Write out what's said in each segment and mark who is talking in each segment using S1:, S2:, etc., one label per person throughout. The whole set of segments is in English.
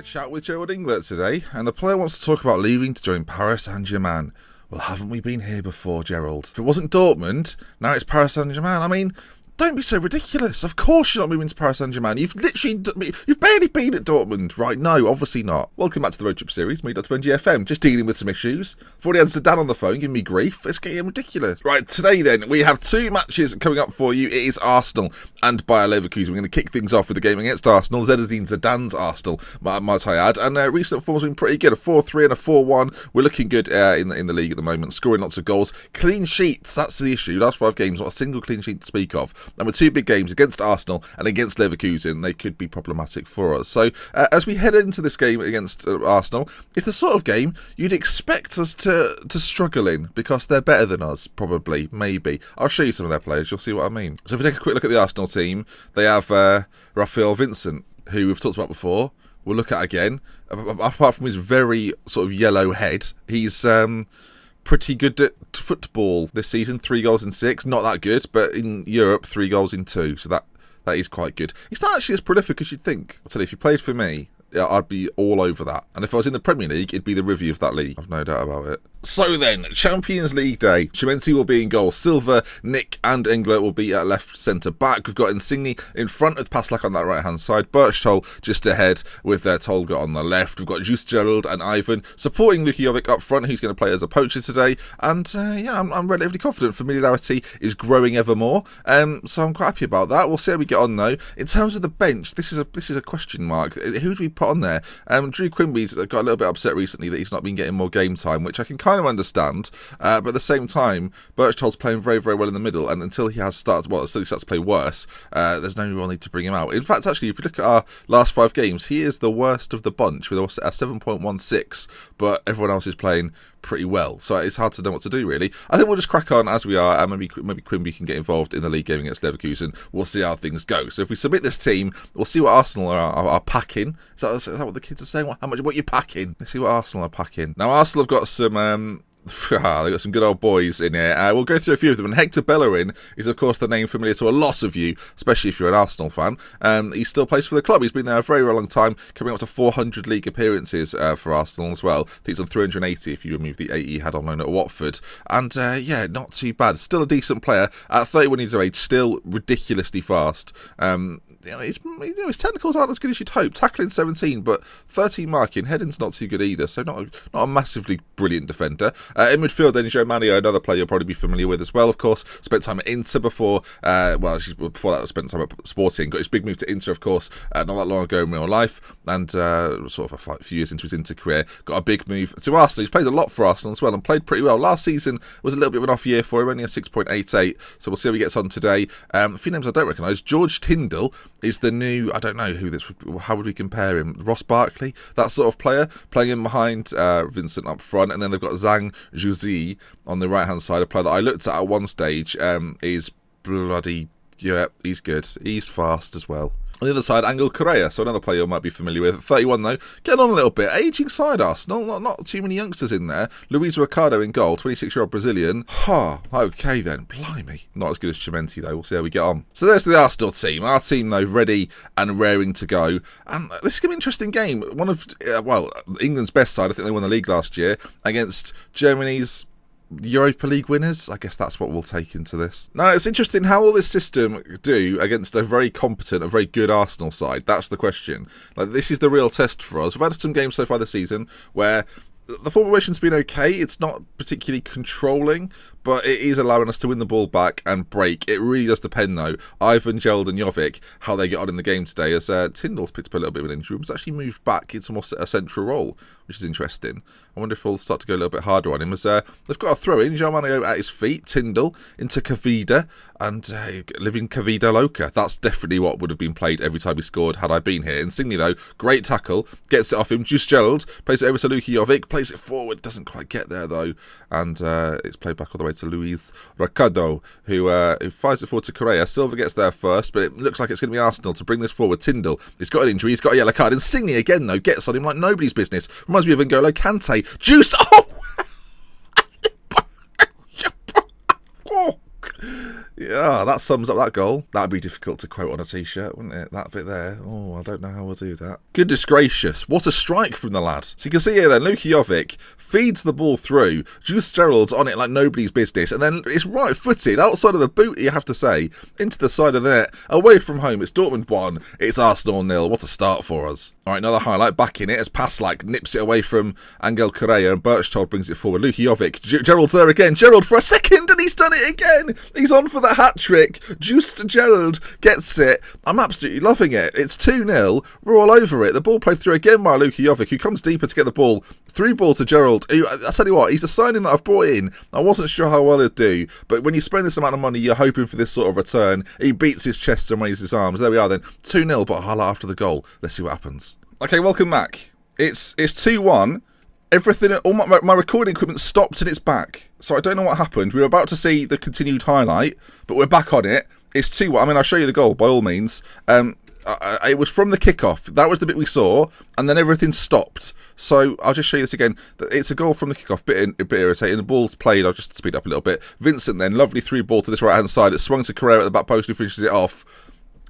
S1: chat with Gerald Inglet today, and the player wants to talk about leaving to join Paris Saint-Germain. Well, haven't we been here before, Gerald? If it wasn't Dortmund, now it's Paris Saint-Germain. I mean, don't be so ridiculous. Of course you're not moving to Paris Saint-Germain. You've barely been at Dortmund. Right, no, obviously not. Welcome back to the Roadtrip series, me, Dr. Benji FM, just dealing with some issues. I've already had Zidane on the phone giving me grief. It's getting ridiculous. Right, today then, we have two matches coming up for you. It is Arsenal and Bayer Leverkusen. We're going to kick things off with the game against Arsenal. Zinedine Zidane's Arsenal, might I add. And recent form's been pretty good. A 4-3 and a 4-1. We're looking good in the league at the moment, scoring lots of goals. Clean sheets, that's the issue. Last 5 games, not a single clean sheet to speak of. And with 2 big games against Arsenal and against Leverkusen, they could be problematic for us. So as we head into this game against Arsenal, it's the sort of game you'd expect us to struggle in, because they're better than us, probably, maybe. I'll show you some of their players, you'll see what I mean. So if we take a quick look at the Arsenal team, they have Raphael Vincent, who we've talked about before. We'll look at again. Apart from his very sort of yellow head, he's pretty good at football this season. 3 goals in 6, not that good, but in Europe, 3 goals in 2, so that is quite good. He's not actually as prolific as you'd think. I'll tell you, if he played for me, I'd be all over that. And if I was in the Premier League, it'd be the review of that league. I've no doubt about it. So then, Champions League day. Chimenzi will be in goal. Silva, Nick and Engler will be at left centre-back. We've got Insigne in front with Paslak on that right-hand side. Birchtoll just ahead with Tolga on the left. We've got Just Gerald and Ivan supporting Luka Jovic up front, who's going to play as a poacher today. And I'm relatively confident. Familiarity is growing ever more. So I'm quite happy about that. We'll see how we get on though. In terms of the bench, this is a question mark. Who do we put on there? Drew Quimby's got a little bit upset recently that he's not been getting more game time, which I can kind of understand, but at the same time, Birchtold's playing very, very well in the middle, and until he starts to play worse, there's no real need to bring him out. In fact, actually, if you look at our last 5 games, he is the worst of the bunch with a 7.16, but everyone else is playing pretty well, so it's hard to know what to do, really. I think we'll just crack on as we are, and maybe Quimby can get involved in the league game against Leverkusen. We'll see how things go. So if we submit this team, we'll see what Arsenal are packing. Is that what the kids are saying? What you packing? Let's see what Arsenal are packing. Now, Arsenal have got some they've got some good old boys in here. We'll go through a few of them. And Hector Bellerin is, of course, the name familiar to a lot of you, especially if you're an Arsenal fan. He still plays for the club. He's been there a very, very long time, coming up to 400 league appearances for Arsenal as well. I think he's on 380 if you remove the 80 he had on loan at Watford. And, not too bad. Still a decent player. At 31 years of age, still ridiculously fast. His technicals aren't as good as you'd hope. Tackling 17, but 13 marking. Heading's not too good either, so not a massively brilliant defender. In midfield, then, Joe Manio, another player you'll probably be familiar with as well, of course. Spent time at Inter before. Before that, spent time at Sporting. Got his big move to Inter, of course, not that long ago in real life. And sort of a few years into his Inter career, got a big move to Arsenal. He's played a lot for Arsenal as well and played pretty well. Last season was a little bit of an off year for him, only a 6.88. So we'll see how he gets on today. A few names I don't recognise. George Tyndall is the new, I don't know how would we compare him? Ross Barkley, that sort of player, playing in behind Vincent up front. And then they've got Zhang Zhuzi on the right hand side, a player that I looked at one stage. Is bloody, yeah, he's good. He's fast as well. On the other side, Angel Correa, so another player you might be familiar with. 31 though, getting on a little bit. Aging side Arsenal, not too many youngsters in there. Luis Ricardo in goal, 26-year-old Brazilian. Okay then, blimey. Not as good as Chimenzi though, we'll see how we get on. So there's the Arsenal team. Our team though, ready and raring to go. And this is going to be an interesting game. One of, England's best side, I think they won the league last year, against Germany's Europa League winners. I guess that's what we'll take into this. Now, it's interesting how will this system do against a very competent, a very good Arsenal side. That's the question. This is the real test for us. We've had some games so far this season where the formation's been okay. It's not particularly controlling, but it is allowing us to win the ball back and break. It really does depend, though. Ivan, Gerald and Jovic, how they get on in the game today, as Tyndall's picked up a little bit of an injury. He's actually moved back into a central role, which is interesting. I wonder if we'll start to go a little bit harder on him, as they've got a throw-in. João Mario at his feet, Tyndall into Kavida, and living Kavida Loca. That's definitely what would have been played every time he scored had I been here. Insigne, though, great tackle, gets it off him. Just Gerald plays it over to Luka Jovic, plays it forward, doesn't quite get there, though, and it's played back all the way to Luis Ricardo, who fires it forward to Correa. Silva gets there first, but it looks like it's going to be Arsenal to bring this forward. Tyndall, he's got an injury, he's got a yellow card. Insigne again, though, gets on him like nobody's business. Reminds me of N'Golo Kante. Juiced! Oh! that sums up that goal. That'd be difficult to quote on a t-shirt, wouldn't it? That bit there. Oh, I don't know how we'll do that. Goodness gracious, what a strike from the lad. So you can see here then, Luka Jovic feeds the ball through. Juice Gerald's on it like nobody's business, and then it's right-footed, outside of the boot, you have to say, into the side of the net. Away from home, it's Dortmund 1, it's Arsenal 0. What a start for us. All right, another highlight, back in it, as Paslak nips it away from Angel Correa, and Berchtold brings it forward. Luka Jovic, Gerald's there again. Gerald for a second, and he's done it again. He's on for the hat-trick. Juice Gerald gets it. I'm absolutely loving it. It's 2-0. We're all over it. The ball played through again by Luka Jovic, who comes deeper to get the ball. Through ball to Gerald. I tell you what, he's a signing that I've brought in. I wasn't sure how well he'd do, but when you spend this amount of money, you're hoping for this sort of return. He beats his chest and raises his arms. There we are then. 2-0, but a highlight after the goal. Let's see what happens. Okay, welcome back. It's 2-1. Everything, all my recording equipment stopped and it's back. So I don't know what happened. We were about to see the continued highlight, but we're back on it. It's 2-1. I mean, I'll show you the goal by all means. It was from the kickoff. That was the bit we saw, and then everything stopped. So I'll just show you this again. It's a goal from the kickoff. Bit irritating. The ball's played. I'll just speed up a little bit. Vincent then, lovely through ball to this right hand side. It swung to Correa at the back post, who finishes it off.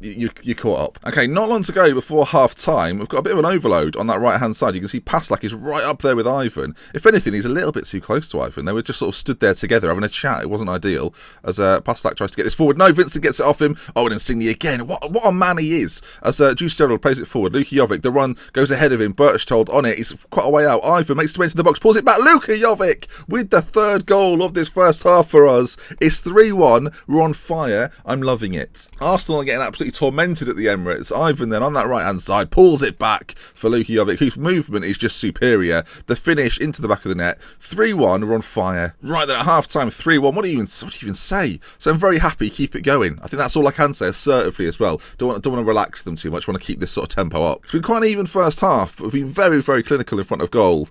S1: You caught up. Okay, not long to go before half-time. We've got a bit of an overload on that right-hand side. You can see Paslak is right up there with Ivan. If anything, he's a little bit too close to Ivan. They were just sort of stood there together having a chat. It wasn't ideal as Paslak tries to get this forward. No, Vincent gets it off him. Oh, and Insigne again. What a man he is. As Juice Gerald plays it forward. Luka Jovic, the run goes ahead of him. Berchtold on it. He's quite a way out. Ivan makes his way into the box, pulls it back. Luka Jovic with the third goal of this first half for us. It's 3-1. We're on fire. I'm loving it. Arsenal are getting absolutely tormented at the Emirates. Ivan then on that right hand side pulls it back for Luka Jovic, whose movement is just superior. The finish into the back of the net. 3-1, we're on fire. Right then at half time, 3-1. What do you even say? So I'm very happy, keep it going. I think that's all I can say assertively as well. Don't want to relax them too much, want to keep this sort of tempo up. It's been quite an even first half, but we've been very, very clinical in front of goal.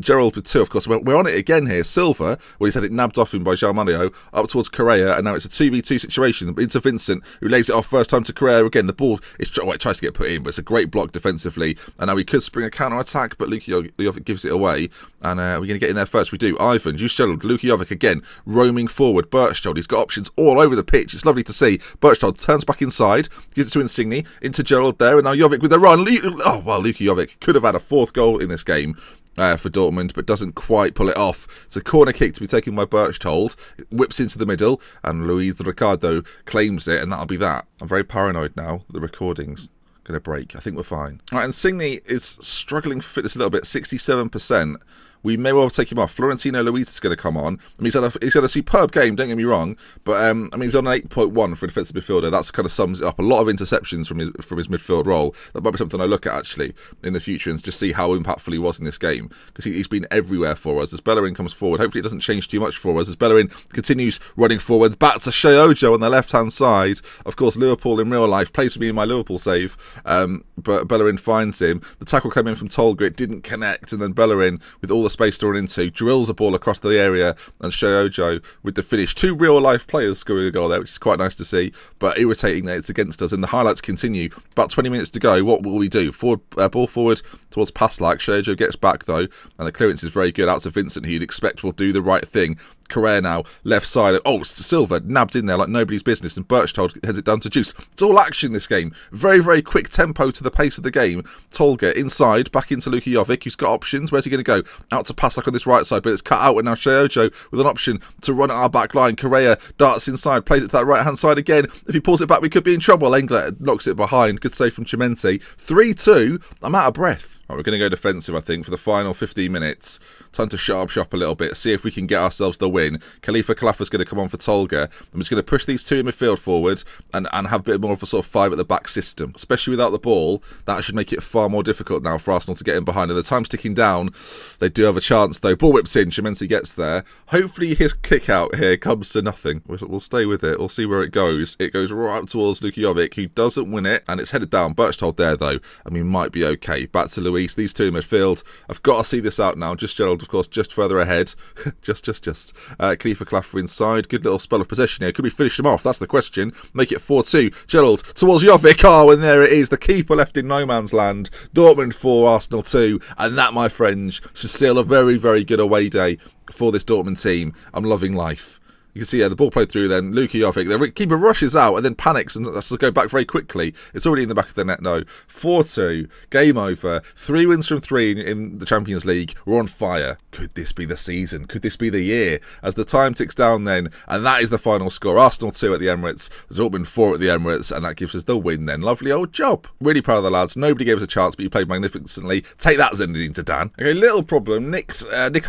S1: Gerald with 2, of course. We're on it again here. Silva, well, he's had it nabbed off him by João Mario, up towards Correa, and now it's a 2v2 situation into Vincent, who lays it off first time to Correa again. The ball it tries to get put in, but it's a great block defensively, and now we could spring a counter-attack, but Luka Jovic gives it away, and we're going to get in there first. We do. Ivan, Juice Gerald, Luka Jovic again, roaming forward. Berchtold, he's got options all over the pitch. It's lovely to see. Berchtold turns back inside, gives it to Insigne, into Gerald there, and now Jovic with the run. Luka Jovic could have had a 4th goal in this game. For Dortmund, but doesn't quite pull it off. It's a corner kick to be taken by Berchtold. It whips into the middle, and Luis Ricardo claims it, and that'll be that. I'm very paranoid now that the recording's going to break. I think we're fine. All right, Insigne is struggling for fitness a little bit, 67%. We may well take him off. Florentino Luis is going to come on. I mean, he's had a superb game, don't get me wrong, but I mean, he's on an 8.1 for a defensive midfielder. That kind of sums it up. A lot of interceptions from his midfield role. That might be something I look at, actually, in the future and just see how impactful he was in this game, because he's been everywhere for us. As Bellerin comes forward, hopefully it doesn't change too much for us. As Bellerin continues running forward, back to Sheojo on the left-hand side. Of course, Liverpool in real life plays for me in my Liverpool save, but Bellerin finds him. The tackle came in from Tolga. It didn't connect, and then Bellerin, with all the space to run into, drills a ball across the area, and Sheojo with the finish. 2 real-life players scoring a goal there, which is quite nice to see, but irritating that it's against us, and the highlights continue. About 20 minutes to go. What will we do? Ball forward towards Paslak. Sheojo gets back, though, and the clearance is very good out to Vincent, who you'd expect will do the right thing. Correa now, left side. Oh, Silva nabbed in there like nobody's business, and Berchtold heads it down to Juice. It's all action this game. Very, very quick tempo to the pace of the game. Tolga inside, back into Luka Jovic, who's got options. Where's he going to go? Out to Paslak on this right side, but it's cut out, and now Sheojo with an option to run at our back line. Correa darts inside, plays it to that right-hand side again. If he pulls it back, we could be in trouble. Engler knocks it behind. Good save from Chimente. 3-2. I'm out of breath. Right, we're going to go defensive, I think, for the final 15 minutes. Time to shut up shop a little bit, see if we can get ourselves the win. Khalifa Kalafa's going to come on for Tolga. I'm just going to push these 2 in midfield forward and have a bit more of a sort of 5 at the back system. Especially without the ball, that should make it far more difficult now for Arsenal to get in behind. And the time's ticking down. They do have a chance, though. Ball whips in, Chimenzi gets there. Hopefully his kick out here comes to nothing. We'll stay with it. We'll see where it goes. It goes right up towards Luka Jovic, who doesn't win it, and it's headed down. Berchtold there, though. I mean, might be okay. Back to Luis. These 2 in midfield. I've got to see this out now. Just Gerald, of course, just further ahead. just. Khalifa Kalafa inside. Good little spell of possession here. Could we finish them off? That's the question. Make it 4-2. Gerald towards Jovic. Oh, and there it is. The keeper left in no man's land. Dortmund 4, Arsenal 2. And that, my friends, should seal a very, very good away day for this Dortmund team. I'm loving life. You can see the ball played through, then Luka Jovic. The keeper rushes out and then panics and has to go back very quickly. It's already in the back of the net now. 4-2, game over. 3 wins from 3 in the Champions League. We're on fire. Could this be the season? Could this be the year? As the time ticks down then, and that is the final score. Arsenal 2 at the Emirates, Dortmund 4 at the Emirates, and that gives us the win then. Lovely old job. Really proud of the lads. Nobody gave us a chance, but you played magnificently. Take that, Zinedine Zidane. Okay, little problem. Nick,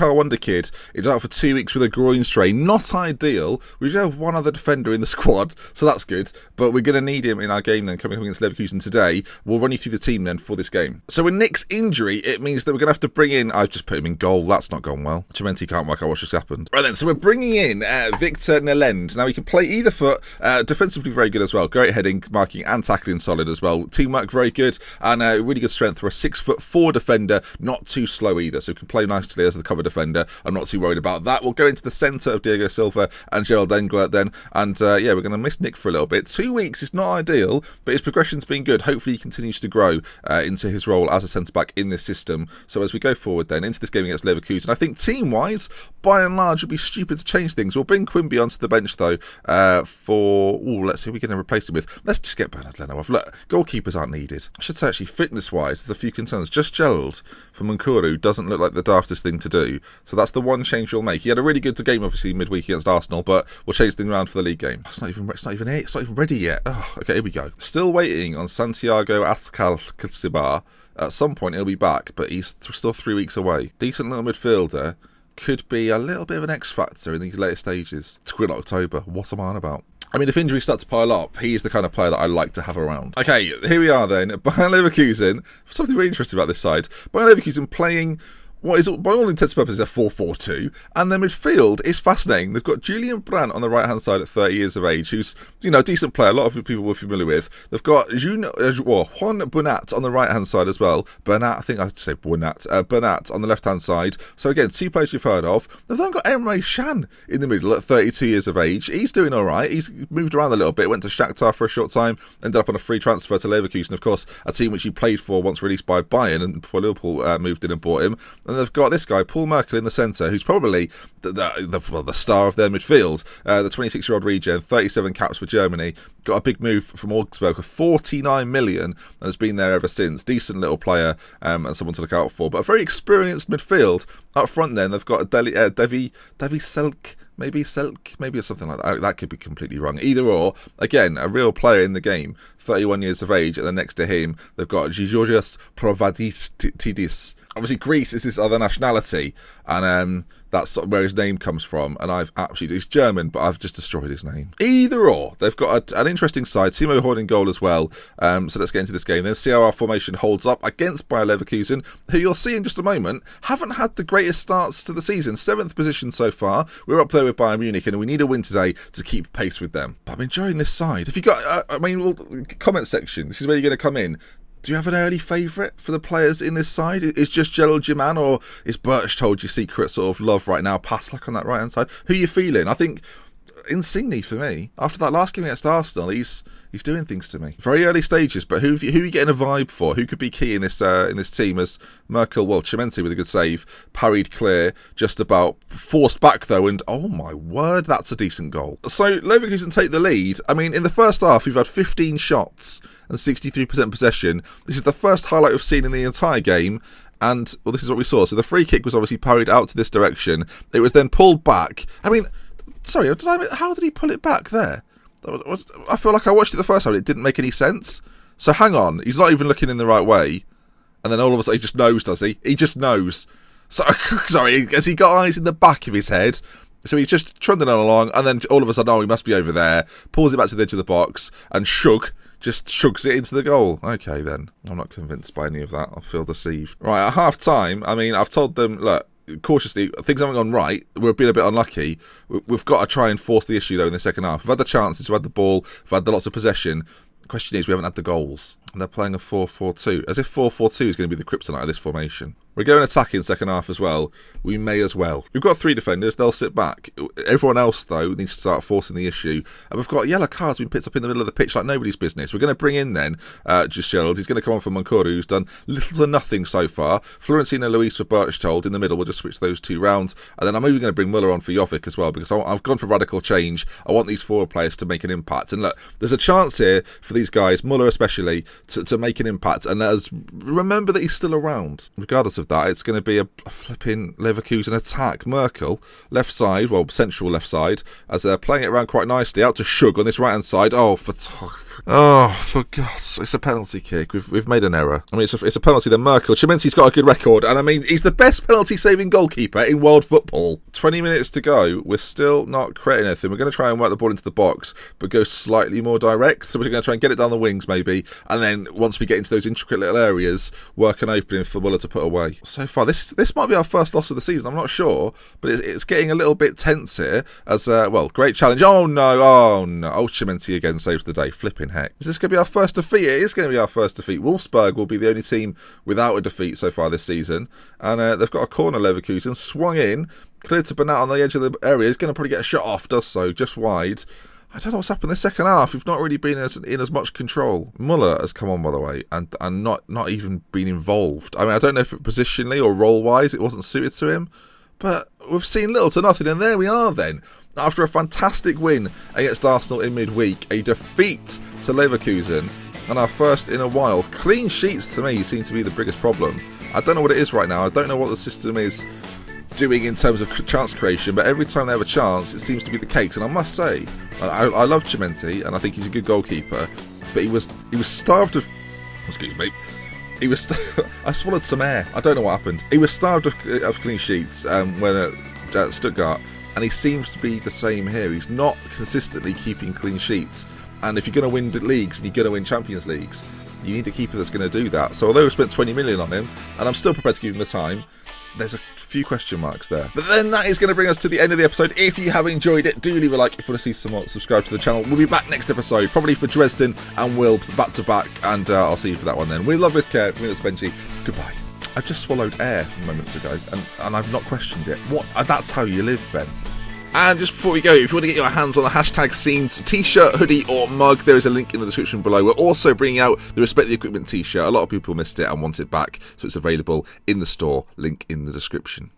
S1: our wonder kid, is out for 2 weeks with a groin strain. Not ideal. We do have one other defender in the squad, so that's good. But we're going to need him in our game then, coming up against Leverkusen today. We'll run you through the team then for this game. So with Nick's injury, it means that we're going to have to bring in... I've just put him in goal. That's not gone well. Chimenti can't work out what's just happened. Right then, so we're bringing in Victor Nelend. Now, he can play either foot. Defensively very good as well. Great heading, marking and tackling solid as well. Teamwork very good, and really good strength for a 6'4" defender. Not too slow either, so he can play nicely as the cover defender. I'm not too worried about that. We'll go into the centre of Diego Silva and Gerald Engler then, and yeah, we're going to miss Nick for a little bit. 2 weeks is not ideal, but his progression's been good. Hopefully he continues to grow into his role as a centre-back in this system. So as we go forward then into this game against Leverkusen, I think team-wise, by and large, it would be stupid to change things. We'll bring Quimby onto the bench though for... let's see who we're going to replace him with. Let's just get Bernard Leno off. Look, goalkeepers aren't needed. I should say actually fitness-wise, there's a few concerns. Just Gerald for Munkuru doesn't look like the daftest thing to do. So that's the one change we'll make. He had a really good game obviously midweek against Arsenal, but we'll change things around for the league game. It's not even ready yet. Oh, okay, here we go. Still waiting on Santiago Ascal. At some point he'll be back, but he's still 3 weeks away. Decent little midfielder. Could be a little bit of an X factor in these later stages. It's in October. What am I on about? I mean, if injuries start to pile up, he is the kind of player that I like to have around. Okay, here we are then. Bayern Leverkusen. Something really interesting about this side. Bayern Leverkusen playing what is, by all intents and purposes, a 4-4-2. And their midfield is fascinating. They've got Julian Brandt on the right-hand side at 30 years of age, who's, you know, a decent player. A lot of people we're familiar with. They've got Juan Bernat on the right-hand side as well. Bernat, I think I should say Bernat. Bernat on the left-hand side. So again, 2 players you've heard of. They've then got Emre Can in the middle at 32 years of age. He's doing all right. He's moved around a little bit. Went to Shakhtar for a short time. Ended up on a free transfer to Leverkusen, of course, a team which he played for once released by Bayern and before Liverpool moved in and bought him. And they've got this guy, Paul Merkel, in the centre, who's probably the star of their midfield. The 26-year-old regen, 37 caps for Germany. Got a big move from Augsburg of 49 million and has been there ever since. Decent little player and someone to look out for. But a very experienced midfield. Up front then, they've got Devi Selk. Maybe Selk, maybe something like that. That could be completely wrong. Either or, again, a real player in the game, 31 years of age, and then next to him, they've got Georgios Provaditidis. Obviously, Greece is his other nationality, and that's where his name comes from. And he's German, but I've just destroyed his name. Either or, they've got an interesting side. Timo Horn in goal as well. So let's get into this game. Then see how our formation holds up against Bayer Leverkusen, who you'll see in just a moment haven't had the greatest starts to the season. 7th position so far. We're up there with Bayern Munich, and we need a win today to keep pace with them. But I'm enjoying this side. If you got, comment section. This is where you're going to come in. Do you have an early favourite for the players in this side? Is just Gerald Jiman, or is Birch told your secret sort of love right now? Paslak on that right hand side. Who are you feeling? I think Insigne for me. After that last game against Arsenal, he's doing things to me. Very early stages, but who are you getting a vibe for? Who could be key in this team? As Merkel, Chimenti with a good save, parried clear, just about forced back though, and oh my word, that's a decent goal. So Leverkusen take the lead. I mean, in the first half, we've had 15 shots and 63% possession. This is the first highlight we've seen in the entire game. And, well, this is what we saw. So the free kick was obviously parried out to this direction. It was then pulled back. I mean, sorry, how did he pull it back there? I feel like I watched it the first time. It didn't make any sense. So hang on. He's not even looking in the right way. And then all of a sudden he just knows, does he? He just knows. So, sorry, has he got eyes in the back of his head? So he's just trundling along, and then all of a sudden, oh, he must be over there. Pulls it back to the edge of the box, and just shugs it into the goal. Okay, then. I'm not convinced by any of that. I feel deceived. Right, at half-time, I mean, I've told them, look, cautiously, things haven't gone right. We've been a bit unlucky. We've got to try and force the issue, though, in the second half. We've had the chances, we've had the ball, we've had the lots of possession. The question is, we haven't had the goals. And they're playing a 4-4-2, as if 4-4-2 is going to be the kryptonite of this formation. We're going attacking second half as well. We may as well. We've got 3 defenders. They'll sit back. Everyone else, though, needs to start forcing the issue. And we've got yellow cards being picked up in the middle of the pitch like nobody's business. We're going to bring in then just Gerald. He's going to come on for Moncora, who's done little to nothing so far. Florentino Luis for Berchtold in the middle. We'll just switch those 2 rounds. And then I'm even going to bring Muller on for Jovic as well, because I've gone for radical change. I want these forward players to make an impact. And look, there's a chance here for these guys, Muller especially, to make an impact. And remember that he's still around. Regardless of that, it's going to be a flipping Leverkusen attack. Merkel, left side, well, central left side, as they're playing it around quite nicely. Out to Shug on this right-hand side. Oh, for God's sake, it's a penalty kick. We've made an error. I mean, it's a penalty then. Merkel. Chiminski's got a good record, and I mean, he's the best penalty-saving goalkeeper in world football. 20 minutes to go. We're still not creating anything. We're going to try and work the ball into the box, but go slightly more direct. So we're going to try and get it down the wings, maybe, and then once we get into those intricate little areas, work an opening for Muller to put away. So far, this might be our first loss of the season. I'm not sure, but it's getting a little bit tense here. As well, great challenge. Oh no! Oh, Chiminski again saves the day. Flipping heck! Is this going to be our first defeat? It is going to be our first defeat. Wolfsburg will be the only team without a defeat so far this season, and they've got a corner. Leverkusen swung in, cleared to Bernat on the edge of the area. He's going to probably get a shot off. Does so just wide. I don't know what's happened in the second half. We've not really been in as much control. Muller has come on, by the way, and not even been involved. I mean, I don't know if positionally or role-wise it wasn't suited to him, but we've seen little to nothing, and there we are then. After a fantastic win against Arsenal in midweek, a defeat to Leverkusen, and our first in a while. Clean sheets, to me, seem to be the biggest problem. I don't know what it is right now. I don't know what the system is doing in terms of chance creation, but every time they have a chance, it seems to be the case. And I must say, I love Chiminski, and I think he's a good goalkeeper, but he was starved of... Excuse me. I swallowed some air. I don't know what happened. He was starved of clean sheets when at Stuttgart, and he seems to be the same here. He's not consistently keeping clean sheets. And if you're going to win leagues and you're going to win Champions Leagues, you need a keeper that's going to do that. So although we spent 20 million on him, and I'm still prepared to give him the time, there's a few question marks there. But then that is going to bring us to the end of the episode. If you have enjoyed it, do leave a like if you want to see some more. Subscribe to the channel. We'll be back next episode, probably for Dresden and Will back to back, and I'll see you for that one then. We love with care. From me, it's Benji. Goodbye. I've just swallowed air moments ago, and I've not questioned it. What? That's how you live, Ben. And just before we go, if you want to get your hands on a hashtag scenes t-shirt, hoodie or mug, there is a link in the description below. We're also bringing out the Respect the Equipment t-shirt. A lot of people missed it and want it back, so it's available in the store. Link in the description.